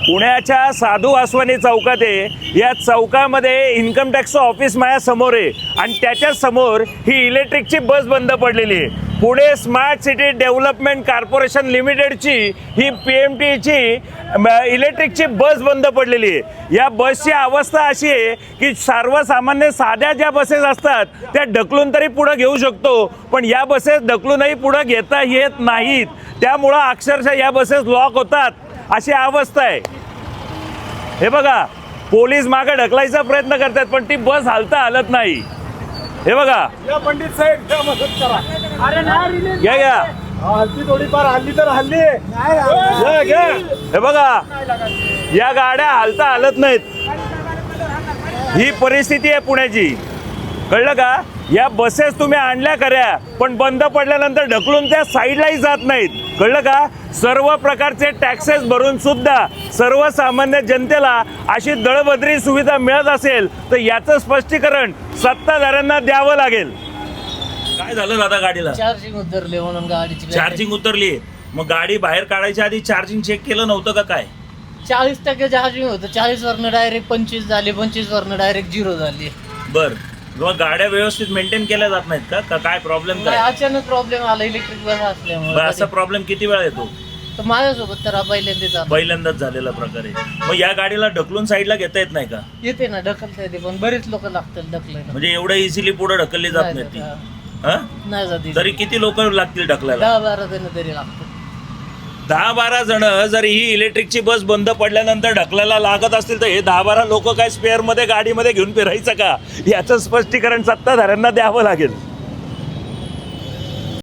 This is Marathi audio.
पुण्याच्या साधू वासवानी चौकात आहे। या चौकामध्ये इन्कम टॅक्स ऑफिस माझ्या समोर आहे आणि त्याच्या समोर ही इलेक्ट्रिकची बस बंद पडलेली आहे। Pune smart city development corporation लिमिटेडची ही PMTची इलेक्ट्रिकची बस बंद पडलेली आहे। या बसची अवस्था अशी आहे की सर्वसामान्य साध्या ज्या बसेस असतात त्या ढकलून तरी पुढे घेऊ शकतो, पण या बसेस ढकलूनही पुढे घेता येत नाहीत। त्यामुळं अक्षरशः या बसेस लॉक होतात अशी अवस्था आहे। हे बघा, पोलीस मागे ढकलायचा प्रयत्न करतात पण ती बस हलता हलत नाही। हे बघा, या पंडित साहेब घ्या मदत करा। अरे नाही घ्या घ्या, हल्ली थोडीफार हल्ली तर हल्ली घ्या घ्या। हे बघा, या गाड्या हलता हलत नाहीत। ही परिस्थिती आहे पुण्याची, कळलं का? या बसेस तुम्ही आणल्या खऱ्या पण बंद पडल्यानंतर ढकलून त्या साईडलाही जात नाहीत, कळलं का? सर्व प्रकारचे टॅक्सेस भरून सुद्धा सर्वसामान्य जनतेला अशी दळबद्री सुविधा मिळत असेल तर याचं स्पष्टीकरण सत्ताधाऱ्यांना द्यावं लागेल। काय झालं दादा गाडीला? चार्जिंग उतरले म्हणून गाडीची चार्जिंग उतरली, मग गाडी बाहेर काढायच्या आधी चार्जिंग चेक केलं नव्हतं का काय? 40% चार्जिंग होतं, 40 वरनं डायरेक्ट 25 झाली, 25 वरनं डायरेक्ट 0 झाली। बर, मग गाड्या व्यवस्थित मेंटेन केल्या जात नाहीत का? काय प्रॉब्लेम नाही, काय? अचानक प्रॉब्लेम आला इलेक्ट्रिक बस असल्यामुळे। असा प्रॉब्लेम किती वेळा येतो? तर माझ्यासोबत तर हा पहिल्यांदाच आला। पहिल्यांदाच झालेला प्रकार आहे। मग या गाडीला ढकलून साईडला घेता येत नाही का? येते ना, ढकलता येते पण बरेच लोक लागतात ढकलायला। म्हणजे एवढं इझिली पुढे ढकलली जात नाही नाही ती? जात, हा? नाही जात। तरी किती लोक लागतील ढकलायला? 10-12 जण तरी लागतात। 10-12 जण जर ही इलेक्ट्रिकची बस बंद पडल्यानंतर ढकलायला लागत असतील तर हे 10-12 लोक काय स्पेअर मध्ये गाडीमध्ये घेऊन फिरायचं का? याचं स्पष्टीकरण सत्ताधाऱ्यांना द्यावं लागेल।